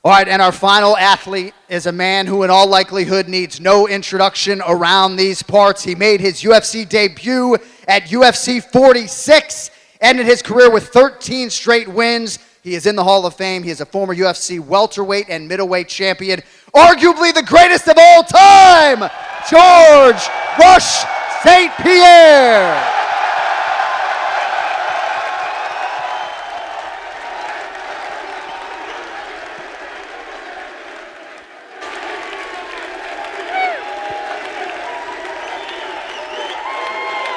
All right, and our final athlete is a man who in all likelihood needs no introduction around these parts. He made his UFC debut at UFC 46, ended his career with 13 straight wins. He is in the Hall of Fame. He is a former UFC welterweight and middleweight champion, arguably the greatest of all time, George Rush St-Pierre.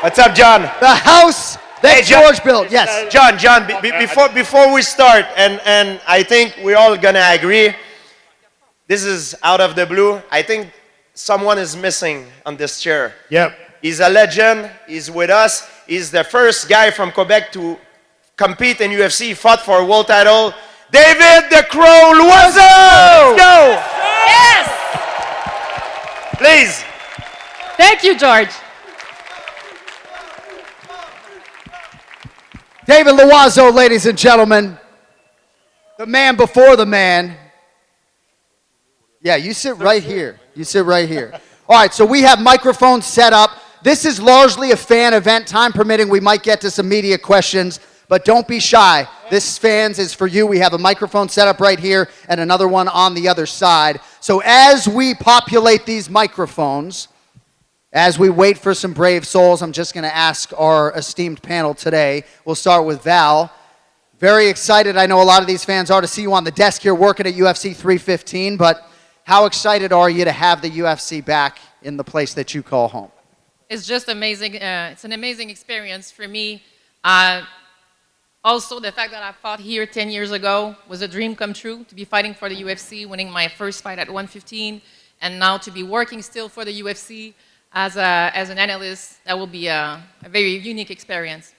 What's up, John? The house that George built. Yes. John, before we start, and I think we're all gonna agree, this is out of the blue. I think someone is missing on this chair. Yep. He's a legend. He's with us. He's the first guy from Quebec to compete in UFC. He fought for a world title. David the Crow Louiseau! Let's go! Yes! Please. Thank you, George. David Louiseau, ladies and gentlemen, the man before the man. Yeah, you sit right here. You sit right here. All right, so we have microphones set up. This is largely a fan event. Time permitting, we might get to some media questions, but don't be shy. This, fans, is for you. We have a microphone set up right here and another one on the other side. So as we populate these microphones, as we wait for some brave souls, I'm just going to ask our esteemed panel today. We'll start with Val. Very excited, I know a lot of these fans are, to see you on the desk here working at UFC 315, but how excited are you to have the UFC back in the place that you call home? It's just amazing. It's an amazing experience for me. Also, the fact that I fought here 10 years ago was a dream come true, to be fighting for the UFC, winning my first fight at 115, and now to be working still for the UFC. As an analyst, that will be a very unique experience.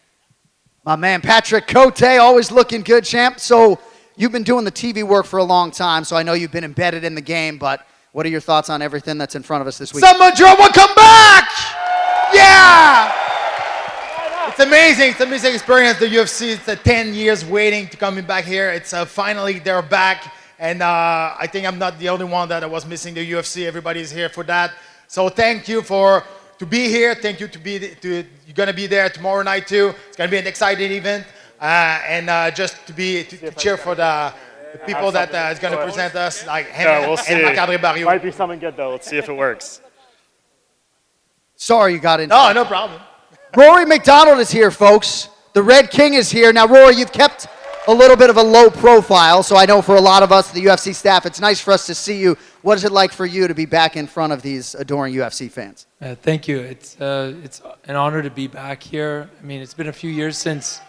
My man, Patrick Cote, always looking good, champ. So you've been doing the TV work for a long time, so I know you've been embedded in the game, but what are your thoughts on everything that's in front of us this week? Someone drama, come back! Yeah! It's amazing. It's an amazing experience. The UFC, it's 10 years waiting to coming back here. It's finally they're back, and I think I'm not the only one that was missing the UFC. Everybody's here for that. So thank you to be here. Thank you you're gonna be there tomorrow night too. It's gonna be an exciting event, and just to cheer for the people that is gonna present us, like him we'll see. and Marc-André Barrios. Might be something good though. Let's see if it works. Sorry you got into No problem. Rory MacDonald is here, folks. The Red King is here. Now, Rory, you've kept a little bit of a low profile, so I know for a lot of us, the UFC staff, it's nice for us to see you. What is it like for you to be back in front of these adoring UFC fans? Thank you. It's an honor to be back here. I mean, it's been a few years since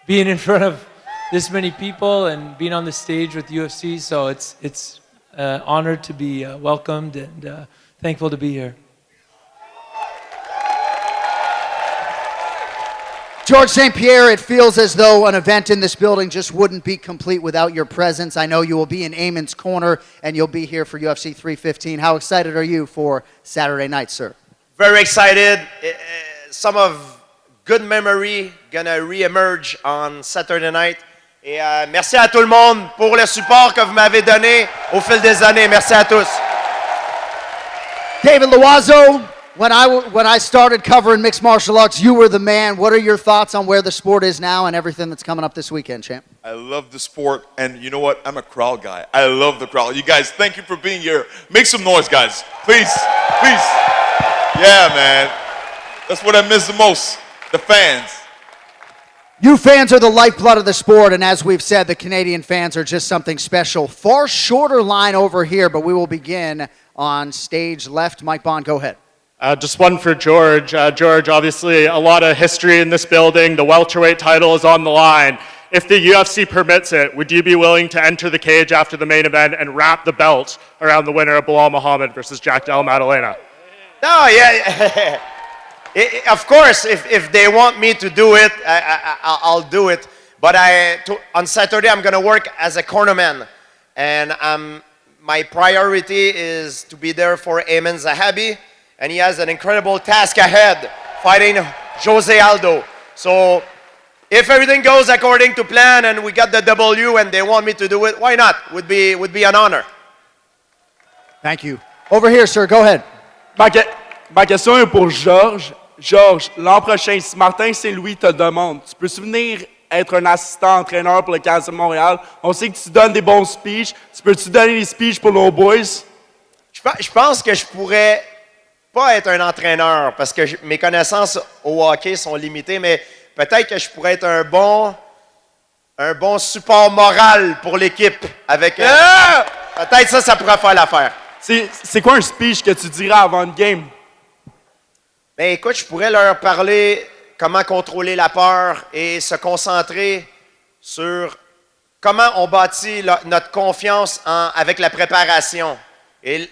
being in front of this many people and being on the stage with UFC, so it's honored to be welcomed and thankful to be here. George St-Pierre, it feels as though an event in this building just wouldn't be complete without your presence. I know you will be in Eamon's Corner, and you'll be here for UFC 315. How excited are you for Saturday night, sir? Very excited. Some of good memory gonna re-emerge on Saturday night. Et merci à tout le monde pour le support que vous m'avez donné au fil des années. Merci à tous. David Louiseau, when I started covering mixed martial arts, you were the man. What are your thoughts on where the sport is now and everything that's coming up this weekend, champ? I love the sport, and you know what? I'm a crowd guy. I love the crowd. You guys, thank you for being here. Make some noise, guys. Please, please. Yeah, man. That's what I miss the most, the fans. You fans are the lifeblood of the sport, and as we've said, the Canadian fans are just something special. Far shorter line over here, but we will begin on stage left. Mike Bond, go ahead. Just one for George. George, obviously a lot of history in this building. The welterweight title is on the line. If the UFC permits it, would you be willing to enter the cage after the main event and wrap the belt around the winner of Bilal Muhammad versus Jack Della Maddalena? No, yeah. Of course, if they want me to do it, I'll do it. But on Saturday, I'm going to work as a cornerman. And my priority is to be there for Amin Zahabi. And he has an incredible task ahead, fighting Jose Aldo. So if everything goes according to plan and we got the W and they want me to do it, why not? Would be an honor. Thank you. Over here, sir. Go ahead. Ma question est pour Georges. Georges, l'an prochain, si Martin Saint-Louis te demande, tu peux-tu venir être un assistant entraîneur pour le Canadien de Montréal? On sait que tu donnes des bons speeches. Tu peux-tu donner des speeches pour nos boys? Je pense que je pourrais pas être un entraîneur parce que mes connaissances au hockey sont limitées, mais peut-être que je pourrais être un bon support moral pour l'équipe. Avec peut-être ça pourrait faire l'affaire. C'est quoi un speech que tu dirais avant une game? Ben écoute, je pourrais leur parler comment contrôler la peur et se concentrer sur comment on bâtit notre confiance avec la préparation. Et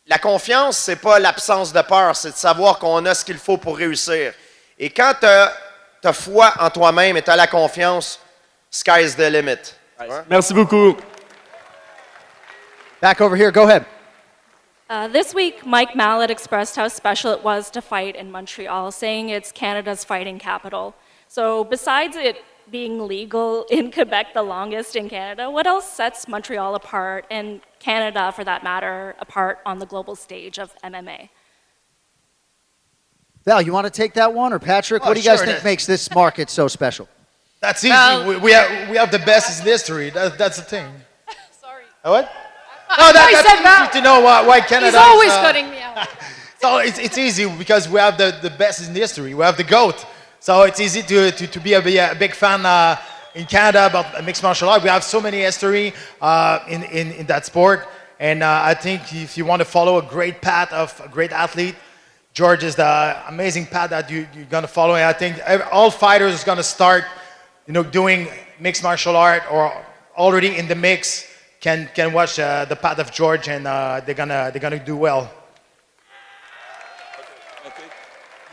la confiance, c'est pas l'absence de peur, c'est de savoir qu'on a ce qu'il faut pour réussir. Et quand tu as foi en toi-même et tu as la confiance, sky's the limit. Ouais. Merci beaucoup. Back over here. Go ahead. This week, Mike Mallet expressed how special it was to fight in Montreal, saying it's Canada's fighting capital. So besides it being legal in Quebec, the longest in Canada, what else sets Montreal apart, and Canada, for that matter, apart on the global stage of MMA? Val, you want to take that one? Or Patrick, what do you guys think makes this market so special? That's easy. We have the best in history. That's the thing. Sorry. What? No, that's he said that. easy to know why Canada. He's always cutting me out. So it's easy because we have the best in history. We have the GOAT. So it's easy to be a big fan in Canada about mixed martial art. We have so many history in that sport. And I think if you want to follow a great path of a great athlete, George is the amazing path that you're going to follow. And I think all fighters are going to start, doing mixed martial art or already in the mix can watch the path of George, and they're gonna do well. Okay.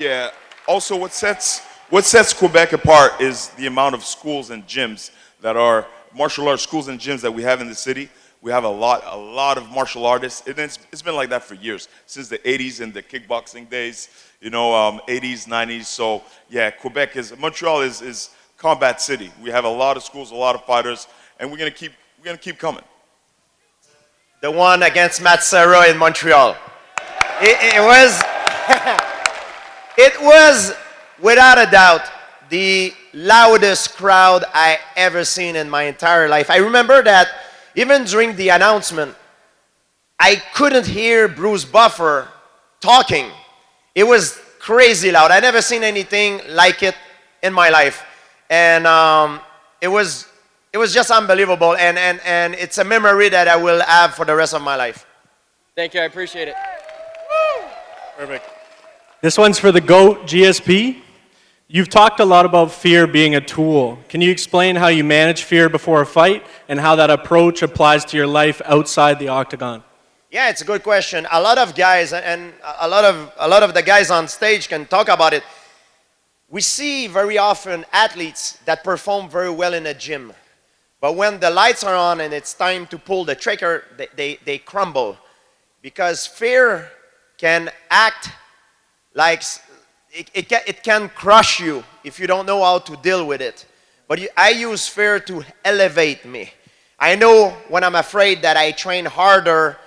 Yeah. Also, what sets Quebec apart is the amount of schools and gyms that are martial arts schools and gyms that we have in the city. We have a lot of martial artists, and it's been like that for years, since the 80s and the kickboxing days, 80s, 90s. So yeah, Montreal is combat city. We have a lot of schools, a lot of fighters, and we're gonna keep coming. The one against Matt Serra in Montreal. It was it was without a doubt the loudest crowd I ever seen in my entire life. I remember that even during the announcement, I couldn't hear Bruce Buffer talking. It was crazy loud. I never seen anything like it in my life, and it was just unbelievable, and it's a memory that I will have for the rest of my life. Thank you, I appreciate it. Perfect. This one's for the GOAT GSP. You've talked a lot about fear being a tool. Can you explain how you manage fear before a fight and how that approach applies to your life outside the octagon? Yeah, it's a good question. A lot of guys and a lot of the guys on stage can talk about it. We see very often athletes that perform very well in a gym, but when the lights are on and it's time to pull the trigger, they crumble, because fear can act like it can crush you if you don't know how to deal with it. But I use fear to elevate me. I know when I'm afraid that I train harder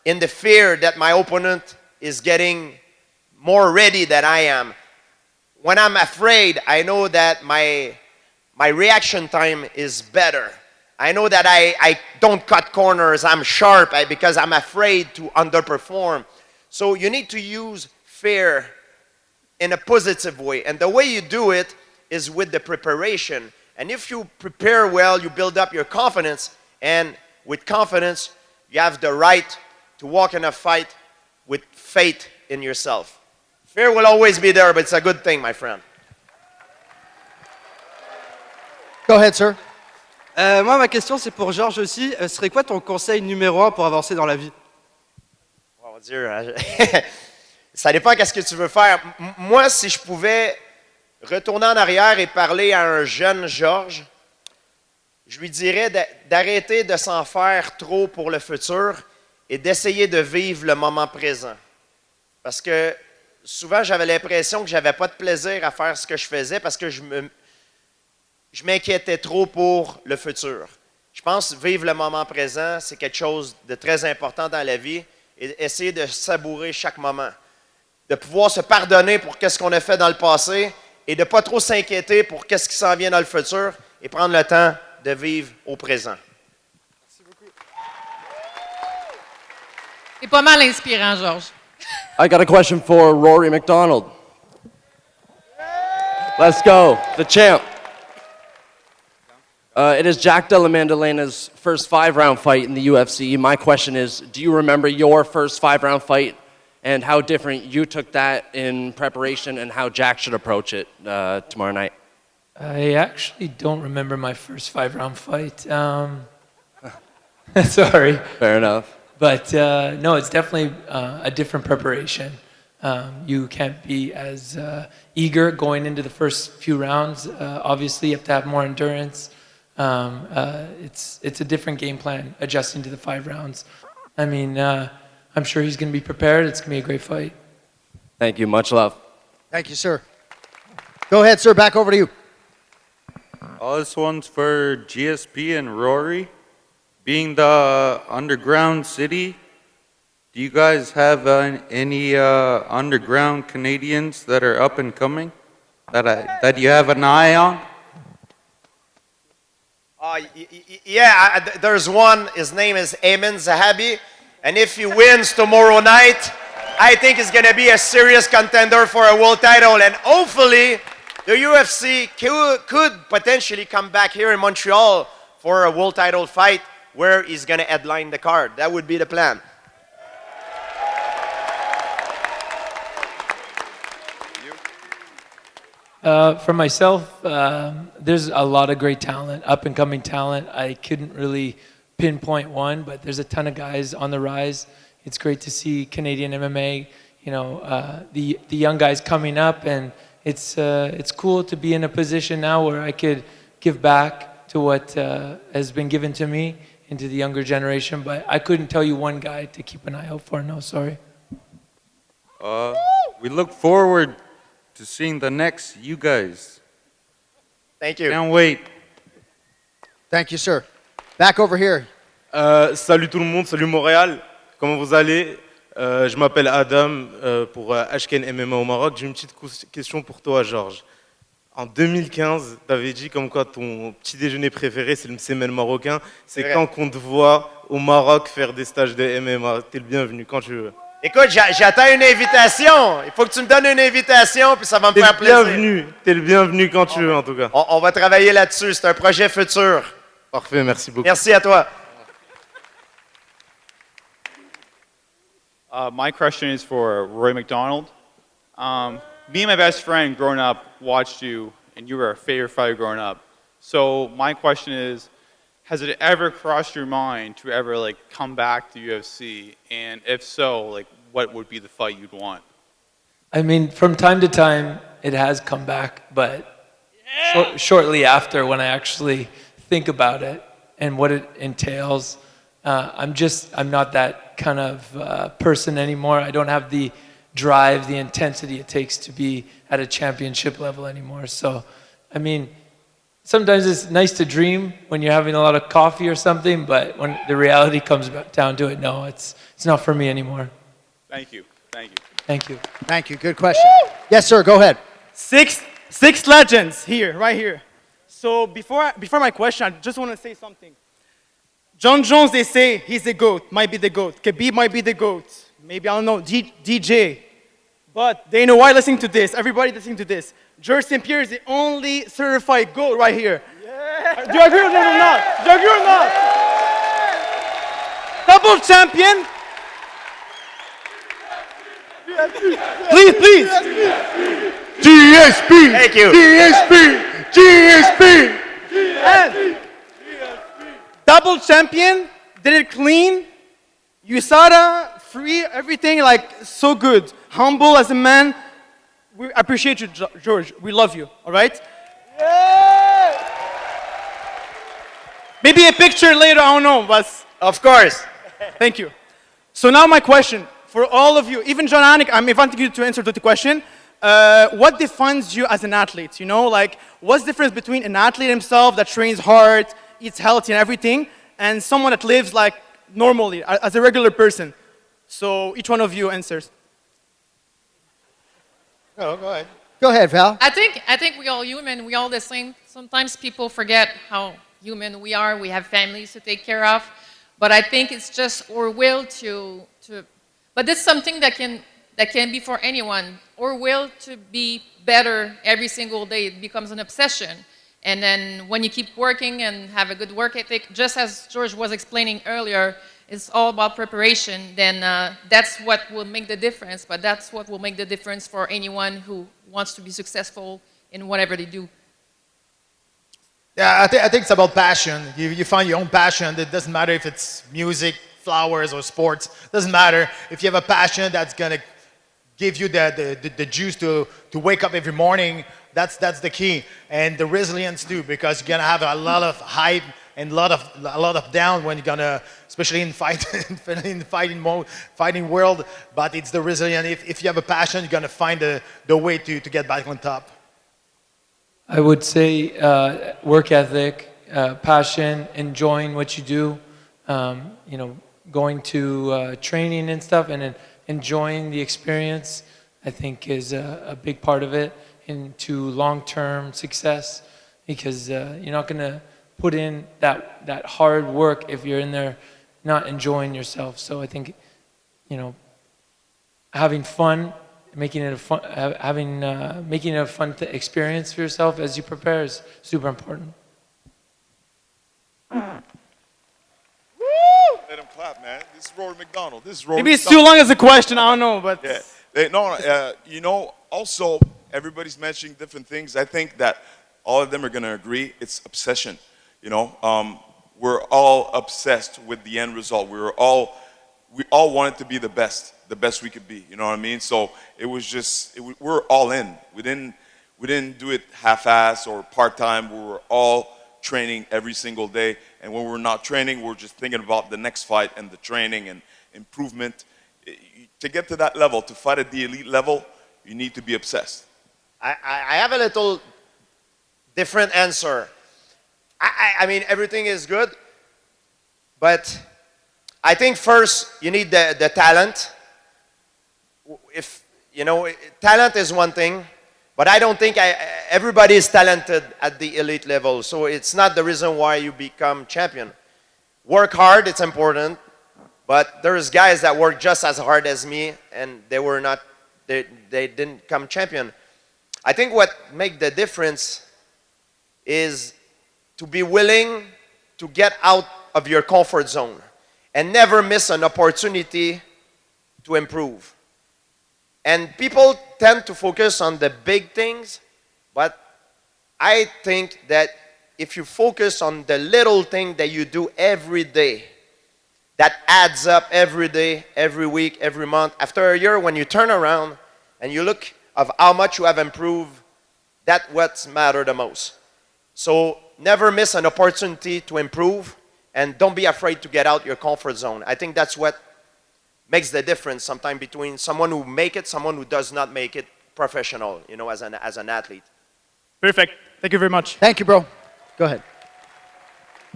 in the fear that my opponent is getting more ready than I am. When I'm afraid, I know that my reaction time is better. I know that I don't cut corners, I'm sharp because I'm afraid to underperform. So you need to use fear in a positive way. And the way you do it is with the preparation. And if you prepare well, you build up your confidence. And with confidence, you have the right to walk in a fight with faith in yourself. Fear will always be there, but it's a good thing, my friend. Go ahead, sir. Moi, ma question, c'est pour Georges aussi. Serait quoi ton conseil numéro 1 pour avancer dans la vie? Oh, Dieu, ça dépend qu'est-ce que tu veux faire. Moi, si je pouvais retourner en arrière et parler à un jeune Georges, je lui dirais d'arrêter de s'en faire trop pour le futur et d'essayer de vivre le moment présent. Parce que souvent, j'avais l'impression que je n'avais pas de plaisir à faire ce que je faisais parce que je je m'inquiétais trop pour le futur. Je pense que vivre le moment présent, c'est quelque chose de très important dans la vie et essayer de savourer chaque moment. De pouvoir se pardonner pour ce qu'on a fait dans le passé et de ne pas trop s'inquiéter pour ce qui s'en vient dans le futur et prendre le temps de vivre au présent. C'est pas mal inspirant, Georges. I got a question for Rory MacDonald. Let's go, the champ. It is Jack Della Maddalena's first 5-round fight in the UFC. My question is, do you remember your first 5-round fight and how different you took that in preparation and how Jack should approach it tomorrow night? I actually don't remember my first 5-round fight. Sorry. Fair enough. But no, it's definitely a different preparation. You can't be as eager going into the first few rounds. Obviously, you have to have more endurance. It's a different game plan, adjusting to the 5 rounds. I mean, I'm sure he's going to be prepared. It's going to be a great fight. Thank you. Much love. Thank you, sir. Go ahead, sir. Back over to you. This one's for GSP and Rory. Being the underground city, do you guys have any underground Canadians that are up and coming that you have an eye on? There's one. His name is Ayman Zahabi. And if he wins tomorrow night, I think he's going to be a serious contender for a world title. And hopefully, the UFC could potentially come back here in Montreal for a world title fight where he's going to headline the card. That would be the plan. For myself, there's a lot of great talent, up-and-coming talent. I couldn't really pinpoint one, but there's a ton of guys on the rise. It's great to see Canadian MMA, the young guys coming up, and it's cool to be in a position now where I could give back to what has been given to me into the younger generation. But I couldn't tell you one guy to keep an eye out for. No, sorry. We look forward to seeing the next you guys. Thank you. Can't wait. Thank you, sir. Back over here. Salut tout le monde, salut Montréal. Comment vous allez? Je m'appelle Adam pour HKN MMA au Maroc. J'ai une petite question pour toi, Georges. En 2015, tu avais dit comme quoi ton petit déjeuner préféré, c'est le msemen marocain. C'est quand qu'on te voit au Maroc faire des stages de MMA. T'es le bienvenu, quand tu veux. Écoute, j'attends une invitation. Il faut que tu me donnes une invitation, puis ça va me faire plaisir. T'es le bienvenu quand tu veux, en tout cas. On va travailler là-dessus. C'est un projet futur. Parfait, merci beaucoup. Merci à toi. My question is for Rory MacDonald. Me and my best friend growing up watched you, and you were a favorite fighter growing up. So my question is, has it ever crossed your mind to ever come back to UFC? And if so, what would be the fight you'd want? I mean, from time to time, it has come back, but shortly after, when I actually think about it and what it entails, I'm not that kind of person anymore. I don't have the drive, the intensity it takes to be at a championship level anymore. So, I mean, sometimes it's nice to dream when you're having a lot of coffee or something, but when the reality comes down to it, no, it's not for me anymore. Thank you. Thank you. Thank you. Thank you. Good question. Yes, sir. Go ahead. Six legends here, right here. So before my question, I just want to say something. John Jones, they say he's the GOAT, might be the GOAT. Khabib might be the GOAT. Maybe, I don't know, DJ. But they know why listening to this. Everybody listening to this. George St-Pierre is the only certified GOAT right here. Yeah. Do you agree with me or not? Do you agree or not? Yeah. Double champion. Please. GSP. Thank you. GSP. And double champion, did it clean. USADA, free, everything so good. Humble as a man. We appreciate you, George. We love you, all right? Yeah. Maybe a picture later, I don't know, but... Of course. Thank you. So now my question, for all of you, even John Anik, I'm inviting you to answer the question. What defines you as an athlete? what's the difference between an athlete himself that trains hard, eats healthy and everything, and someone that lives like normally, as a regular person? So each one of you answers. Oh, go ahead. Go ahead, Val. I think we all human. We all the same. Sometimes people forget how human we are. We have families to take care of, but I think it's just our will to. But this is something that can be for anyone. Our will to be better every single day. It becomes an obsession, and then when you keep working and have a good work ethic, just as George was explaining earlier, it's all about preparation. Then that's what will make the difference. But that's what will make the difference for anyone who wants to be successful in whatever they do. Yeah, I think it's about passion. You find your own passion. It doesn't matter if it's music, flowers, or sports. It doesn't matter. If you have a passion that's going to give you the juice to wake up every morning, that's the key. And the resilience too, because you're going to have a lot of hype and a lot of down when you're going to, especially in fighting world. But it's the resilience. If you have a passion, you're going to find the way to get back on top. I would say work ethic, passion, enjoying what you do, going to training and stuff, and then enjoying the experience, I think is a big part of it into long-term success, because you're not going to put in that hard work if you're in there not enjoying yourself. So I think, having fun, making it a fun experience for yourself as you prepare is super important. Let him clap, man. This is Rory MacDonald. Maybe it's too long as a question. I don't know, but yeah. Also, everybody's mentioning different things. I think that all of them are going to agree. It's obsession. We're all obsessed with the end result. We all wanted to be the best we could be. You know what I mean? So it was just we're all in. We didn't do it half-ass or part-time. We were all training every single day. And when we're not training, we're just thinking about the next fight and the training and improvement. To get to that level, to fight at the elite level, you need to be obsessed. I have a little different answer. I mean, everything is good, but I think first you need the talent. Talent is one thing, but I don't think everybody is talented at the elite level. So it's not the reason why you become champion. Work hard, it's important, but there's guys that work just as hard as me, and they didn't become champion. I think what makes the difference is to be willing to get out of your comfort zone and never miss an opportunity to improve. And people tend to focus on the big things, but I think that if you focus on the little thing that you do every day, that adds up every day, every week, every month, after a year, when you turn around and you look of how much you have improved, that's what matters the most. So never miss an opportunity to improve, and don't be afraid to get out your comfort zone. I think that's what makes the difference sometimes between someone who make it, someone who does not make it professional, as an athlete. Perfect. Thank you very much. Thank you, bro. Go ahead.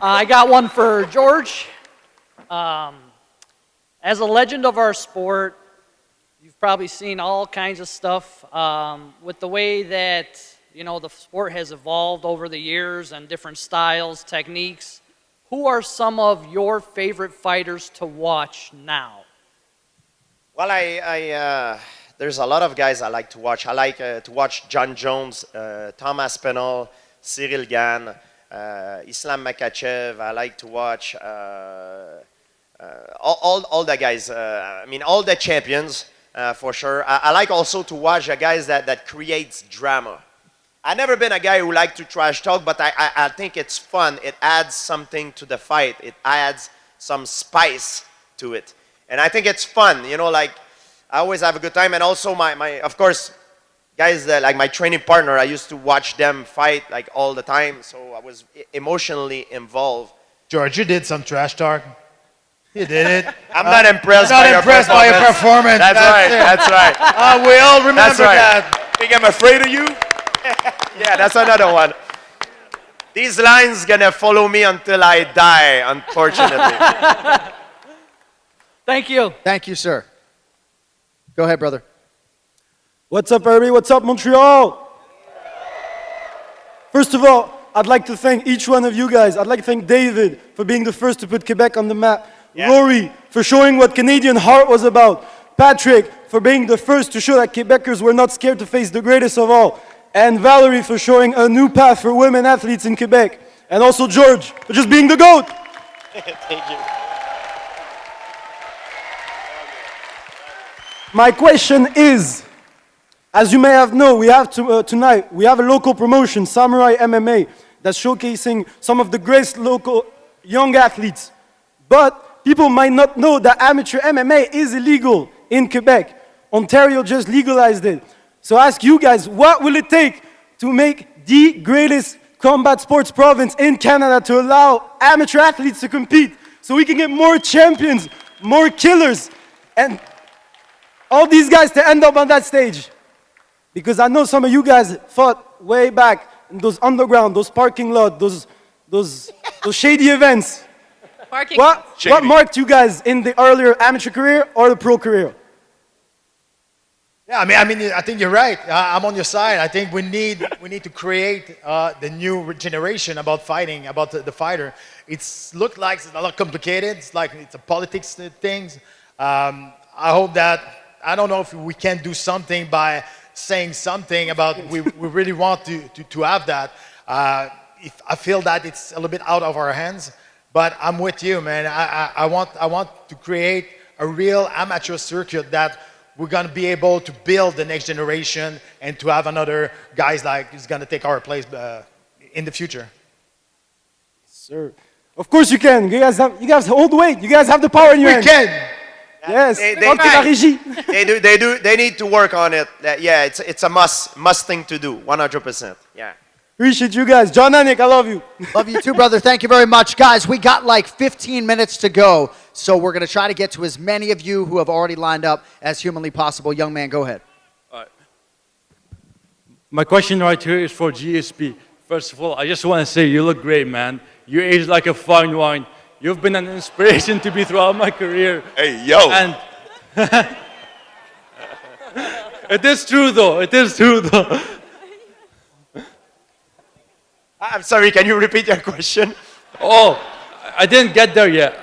I got one for George. As a legend of our sport, you've probably seen all kinds of stuff with the way that the sport has evolved over the years and different styles, techniques. Who are some of your favorite fighters to watch now? Well, there's a lot of guys I like to watch. I like to watch John Jones, Tom Aspinall, Cyril Gane, Islam Makhachev. I like to watch all the guys. All the champions for sure. I like also to watch the guys that creates drama. I've never been a guy who likes to trash talk, but I think it's fun. It adds something to the fight. It adds some spice to it. And I think it's fun, I always have a good time. And also of course, guys that like my training partner, I used to watch them fight like all the time. So I was emotionally involved. George, you did some trash talk. You did it. I'm not impressed by your performance. That's right. We all remember that. Think I'm afraid of you? Yeah, that's another one. These lines gonna follow me until I die, unfortunately. Thank you. Thank you, sir. Go ahead, brother. What's up, everybody? What's up, Montreal? First of all, I'd like to thank each one of you guys. I'd like to thank David for being the first to put Quebec on the map. Yeah. Rory for showing what Canadian heart was about. Patrick for being the first to show that Quebecers were not scared to face the greatest of all. And Valerie for showing a new path for women athletes in Quebec. And also George for just being the GOAT. Thank you. My question is, as you may have known, we have tonight, we have a local promotion, Samurai MMA, that's showcasing some of the greatest local young athletes. But people might not know that amateur MMA is illegal in Quebec. Ontario just legalized it. So I ask you guys, what will it take to make the greatest combat sports province in Canada to allow amateur athletes to compete so we can get more champions, more killers, and all these guys to end up on that stage? Because I know some of you guys fought way back in those underground, those parking lots, those shady events. What marked you guys in the earlier amateur career or the pro career? Yeah, I think you're right. I'm on your side. I think we need to create the new generation about fighting, about the fighter. It's looked like it's a lot complicated. It's like it's a politics thing. I hope that, I don't know if we can do something by saying something about we really want to have that. If I feel that it's a little bit out of our hands, but I'm with you, man. I want to create a real amateur circuit that we're going to be able to build the next generation and to have another guys like who's going to take our place in the future. Sir, of course you can. You guys hold the weight. You guys have the power in your hands. We can. Yes. They need to work on it. Yeah, it's a must thing to do. 100%. Yeah. Appreciate you guys. John Anik, I love you. Love you too, brother. Thank you very much. Guys, we got like 15 minutes to go, so we're going to try to get to as many of you who have already lined up as humanly possible. Young man, go ahead. All right. My question right here is for GSP. First of all, I just want to say you look great, man. You age like a fine wine. You've been an inspiration to me throughout my career. Hey, yo. And it is true, though. It is true, though. I'm sorry, can you repeat your question? Oh, I didn't get there yet.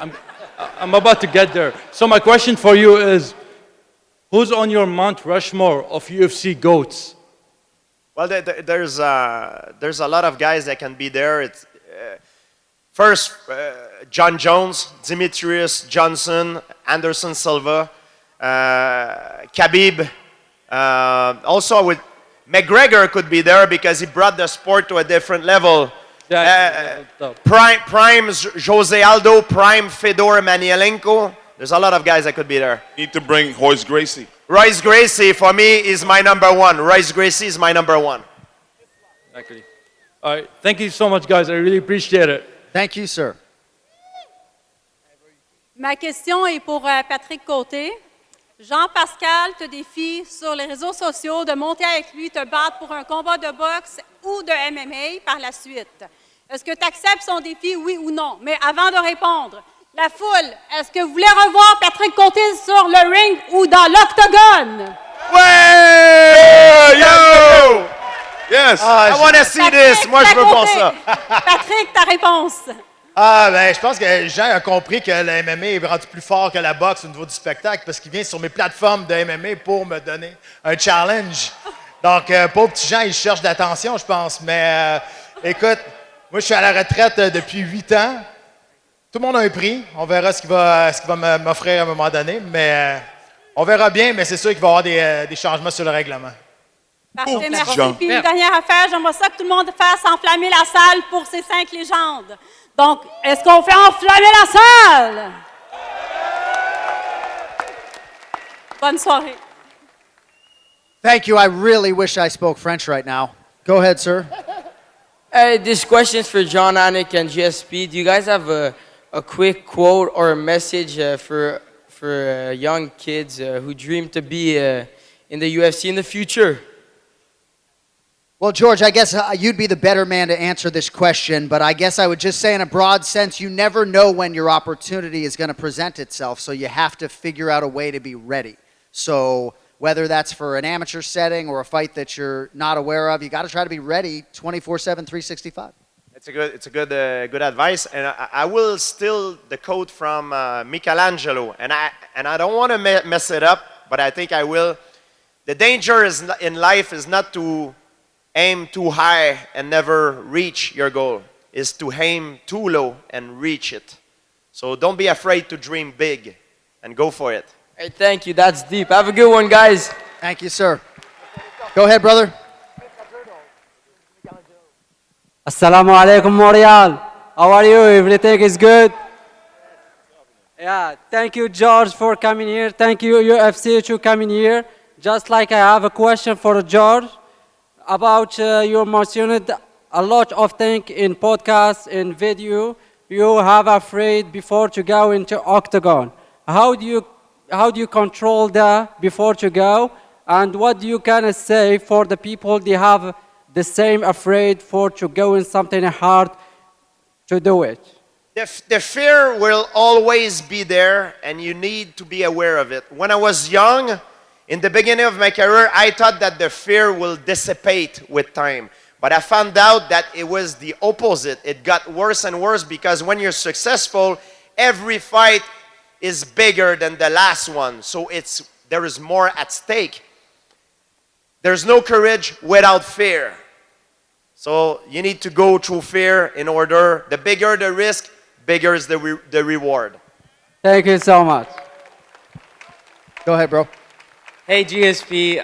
I'm about to get there. So my question for you is, who's on your Mount Rushmore of UFC GOATs? Well, there's a lot of guys that can be there. It's first John Jones, Demetrius Johnson, Anderson Silva, Khabib. Also with McGregor could be there because he brought the sport to a different level. Prime Jose Aldo, prime Fedor Emelianenko. There's a lot of guys that could be there. Need to bring Royce Gracie. Royce Gracie, for me, is my number one. Royce Gracie is my number one. Exactly. All right. Thank you so much, guys. I really appreciate it. Thank you, sir. Ma question est pour Patrick Cote. Jean-Pascal te défie sur les réseaux sociaux de monter avec lui, te battre pour un combat de boxe ou de MMA par la suite. Est-ce que tu acceptes son défi, oui ou non? Mais avant de répondre, la foule, est-ce que vous voulez revoir Patrick Cote sur le ring ou dans l'octogone? Ouais! Yo! Yes! I want to see this. Moi, je veux voir ça. Patrick, ta réponse? Je pense que Jean a compris que le MMA est rendu plus fort que la boxe au niveau du spectacle parce qu'il vient sur mes plateformes de MMA pour me donner un challenge. Donc, pauvre petit Jean, il cherche de l'attention, je pense. Mais écoute, moi, je suis à la retraite depuis 8 ans. Tout le monde a un prix. On verra ce qu'il va m'offrir à un moment donné. Mais on verra bien, mais c'est sûr qu'il va y avoir des changements sur le règlement. Parfait, merci. Puis une dernière affaire, j'aimerais ça que tout le monde fasse enflammer la salle pour ces 5 légendes. Donc, est-ce qu'on fait enflammer la salle? Bonne soirée. Thank you. I really wish I spoke French right now. Go ahead, sir. This question is for John Anik and GSP. Do you guys have a quick quote or a message for young kids who dream to be in the UFC in the future? Well, George, I guess you'd be the better man to answer this question, but I guess I would just say in a broad sense, you never know when your opportunity is going to present itself, so you have to figure out a way to be ready. So whether that's for an amateur setting or a fight that you're not aware of, you got to try to be ready 24/7, 365. It's a good advice, and I will steal the quote from Michelangelo, and I don't want to mess it up, but I think I will. The danger in life is not to aim too high and never reach your goal, is to aim too low and reach it. So don't be afraid to dream big and go for it. Hey, thank you. That's deep. Have a good one, guys. Thank you, sir. Go ahead, brother. Assalamu alaikum, Montreal. How are you? Everything is good? Yeah, thank you, George, for coming here. Thank you, UFC, to coming here. Just like I have a question for George about you mentioned a lot of things in podcasts, in video. You have afraid before to go into octagon. How do you control that before to go? And what do you kind of say for the people they have the same afraid for to go in something hard to do it? The fear will always be there, and you need to be aware of it. When I was young, in the beginning of my career, I thought that the fear will dissipate with time. But I found out that it was the opposite. It got worse and worse because when you're successful, every fight is bigger than the last one. So there is more at stake. There's no courage without fear. So you need to go through fear in order. The bigger the risk, bigger is the reward. Thank you so much. Go ahead, bro. Hey, GSP.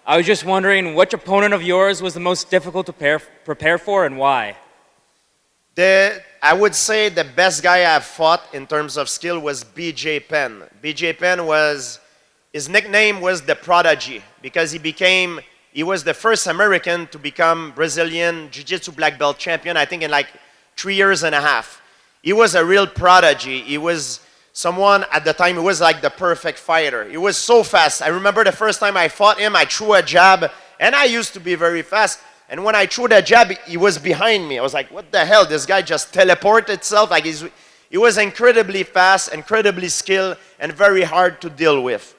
I was just wondering which opponent of yours was the most difficult to prepare for and why? I would say the best guy I've fought in terms of skill was BJ Penn. BJ Penn his nickname was the Prodigy because he was the first American to become Brazilian Jiu-Jitsu black belt champion, I think in like 3.5 years. He was a real prodigy. He was someone at the time who was like the perfect fighter. He was so fast. I remember the first time I fought him, I threw a jab, and I used to be very fast. And when I threw the jab, he was behind me. I was like, what the hell? This guy just teleported itself. Like he was incredibly fast, incredibly skilled, and very hard to deal with.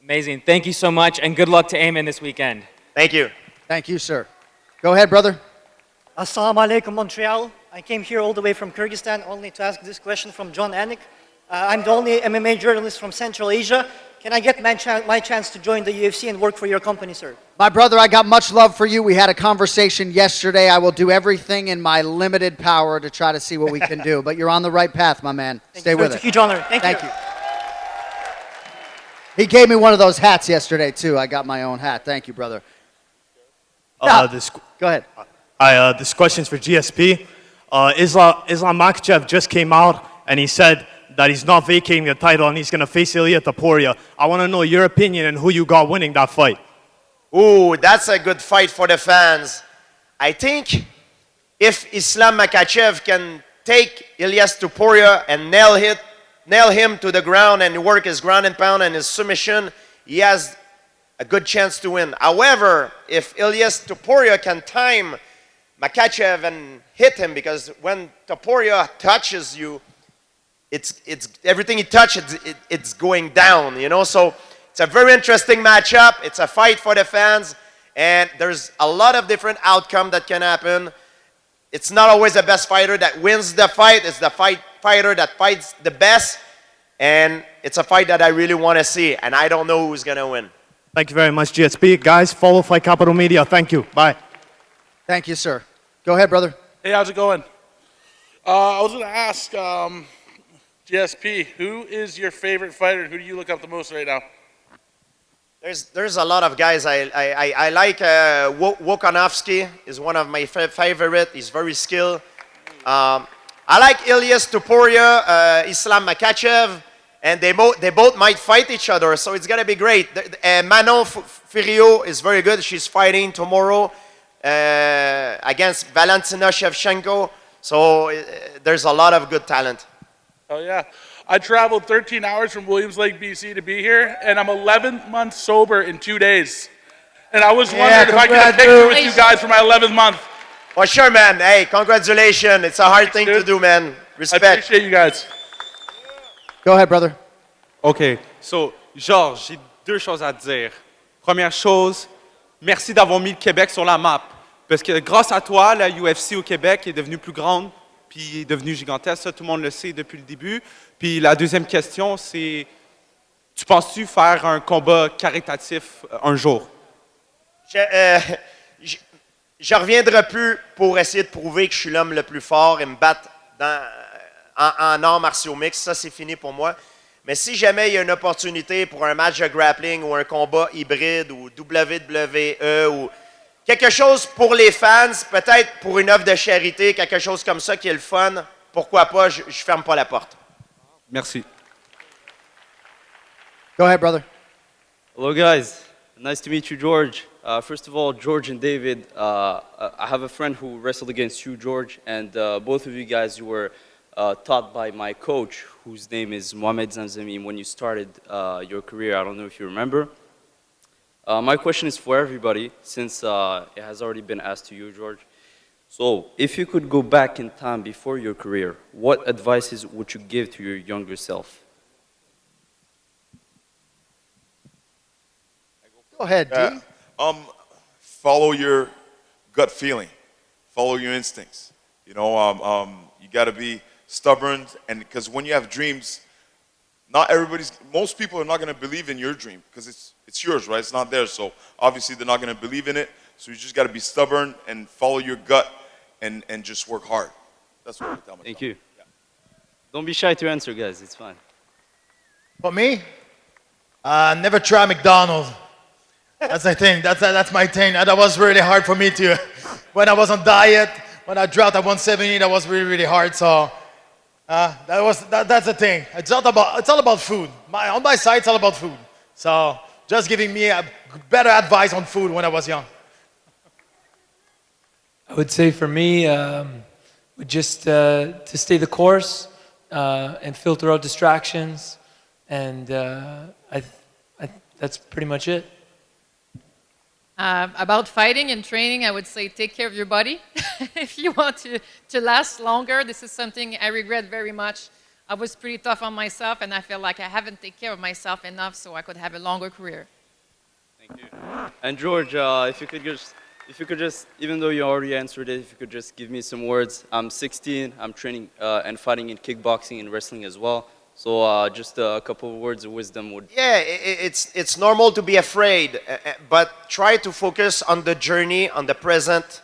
Amazing. Thank you so much, and good luck to Amin this weekend. Thank you. Thank you, sir. Go ahead, brother. Assalamu alaikum, Montreal. I came here all the way from Kyrgyzstan only to ask this question from John Anik. I'm the only MMA journalist from Central Asia. Can I get my chance to join the UFC and work for your company, sir? My brother, I got much love for you. We had a conversation yesterday. I will do everything in my limited power to try to see what we can do. But you're on the right path, my man. Stay with it. It's a huge honor. Thank you. He gave me one of those hats yesterday, too. I got my own hat. Thank you, brother. Go ahead. This question's for GSP. Islam Makhachev just came out and he said that he's not vacating the title and he's going to face Ilia Topuria. I want to know your opinion and who you got winning that fight. Ooh, that's a good fight for the fans. I think if Islam Makhachev can take Ilyas Topuria and nail him to the ground and work his ground and pound and his submission, he has a good chance to win. However, if Ilyas Topuria can time Makhachev and hit him, because when Topuria touches you, it's everything he touches, it's going down, you know. So it's a very interesting matchup. It's a fight for the fans, and there's a lot of different outcomes that can happen. It's not always the best fighter that wins the fight. It's the fighter that fights the best, and it's a fight that I really want to see, and I don't know who's going to win. Thank you very much, GSP. Guys, follow Fight Capital Media. Thank you. Bye. Thank you, sir. Go ahead, brother. Hey, how's it going? I was going to ask GSP, who is your favorite fighter and who do you look up the most right now? There's a lot of guys. I like Volkanovski is one of my favorite. He's very skilled. I like Ilyas Topuria, Islam Makhachev, and they both might fight each other, so it's gonna be great. Manon Fiorot is very good. She's fighting tomorrow against Valentina Shevchenko. So there's a lot of good talent. Oh yeah. I traveled 13 hours from Williams Lake, BC to be here, and I'm 11 months sober in 2 days. And I was wondering if I could get a picture with you guys for my 11th month. For sure, man. Hey, congratulations. It's a hard thing to do, man. Respect. I appreciate you guys. Go ahead, brother. OK. So, Georges, j'ai deux choses à te dire. Première chose, merci d'avoir mis le Québec sur la map. Parce que grâce à toi, la UFC au Québec est devenue plus grande, puis est devenue gigantesque. Ça, tout le monde le sait depuis le début. Puis la deuxième question, c'est, tu penses-tu faire un combat caritatif un jour? Je reviendrai plus pour essayer de prouver que je suis l'homme le plus fort et me battre en arts martiaux mixtes. Ça, c'est fini pour moi. Mais si jamais il y a une opportunité pour un match de grappling ou un combat hybride ou WWE ou quelque chose pour les fans, peut-être pour une œuvre de charité, quelque chose comme ça qui est le fun, pourquoi pas, je ferme pas la porte. Merci. Go ahead, brother. Hello, guys. Nice to meet you, George. First of all, George and David, I have a friend who wrestled against you, George, and both of you guys, you were taught by my coach, whose name is Mohamed Zamzami, when you started your career. I don't know if you remember. My question is for everybody, since it has already been asked to you, George. So, if you could go back in time before your career, what advices would you give to your younger self? Go ahead, D. Follow your gut feeling. Follow your instincts. You know, you got to be stubborn, and because when you have dreams, most people are not going to believe in your dream because it's yours, right? It's not theirs. So obviously they're not going to believe in it. So you just got to be stubborn and follow your gut and just work hard. That's what I tell myself. Thank you. Yeah. Don't be shy to answer, guys. It's fine. For me, never try McDonald's. That's my thing. That's my thing. That was really hard for me to. When I was on diet, when I dropped at 170, that was really, really hard. So that's the thing. It's all about food. On my side, it's all about food. So just giving me a better advice on food when I was young. I would say for me, just to stay the course and filter out distractions, and that's pretty much it. About fighting and training, I would say take care of your body. If you want to last longer, this is something I regret very much. I was pretty tough on myself, and I feel like I haven't taken care of myself enough so I could have a longer career. Thank you. And George, if you could just, even though you already answered it, if you could just give me some words. I'm 16. I'm training and fighting in kickboxing and wrestling as well. So just a couple of words of wisdom would... Yeah, it's normal to be afraid, but try to focus on the journey, on the present,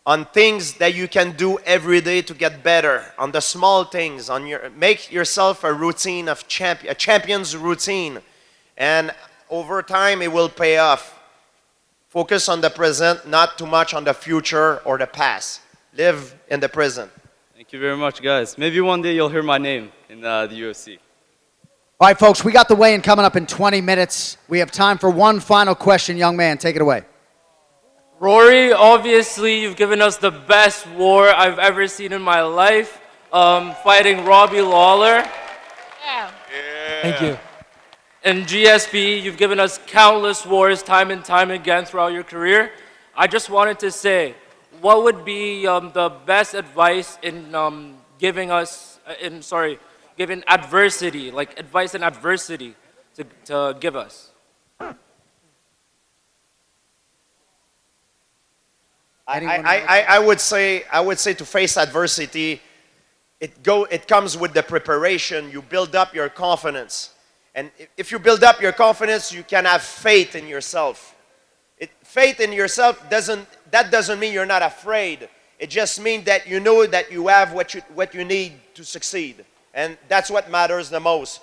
on things that you can do every day to get better, on the small things, make yourself a routine of a champion's routine, and over time it will pay off. Focus on the present, not too much on the future or the past. Live in the present. Thank you very much, guys. Maybe one day you'll hear my name in the UFC. All right, folks, we got the weigh-in coming up in 20 minutes. We have time for one final question. Young man, take it away. Rory, obviously, you've given us the best war I've ever seen in my life, fighting Robbie Lawler. Yeah. Thank you. And GSP, you've given us countless wars time and time again throughout your career. I just wanted to say, what would be the best advice in giving adversity, like advice in adversity to give us? I would say to face adversity, it comes with the preparation. You build up your confidence. And if you build up your confidence, you can have faith in yourself. Faith in yourself doesn't mean you're not afraid. It just means that you know that you have what you need to succeed. And that's what matters the most.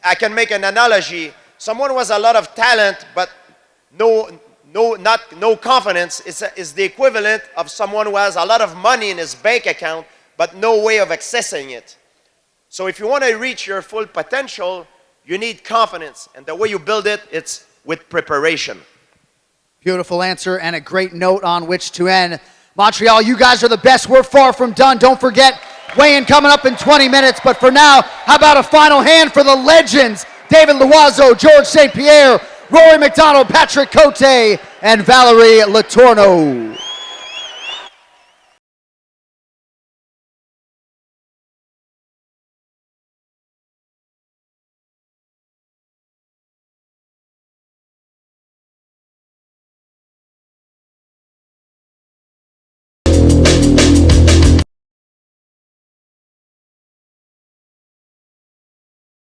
I can make an analogy. Someone who has a lot of talent, but no confidence is the equivalent of someone who has a lot of money in his bank account, but no way of accessing it. So if you want to reach your full potential, you need confidence. And the way you build it, it's with preparation. Beautiful answer and a great note on which to end. Montreal, you guys are the best. We're far from done. Don't forget, weigh-in coming up in 20 minutes. But for now, how about a final hand for the legends? David Louiseau, George St-Pierre, Rory MacDonald, Patrick Cote, and Valerie Letourneau.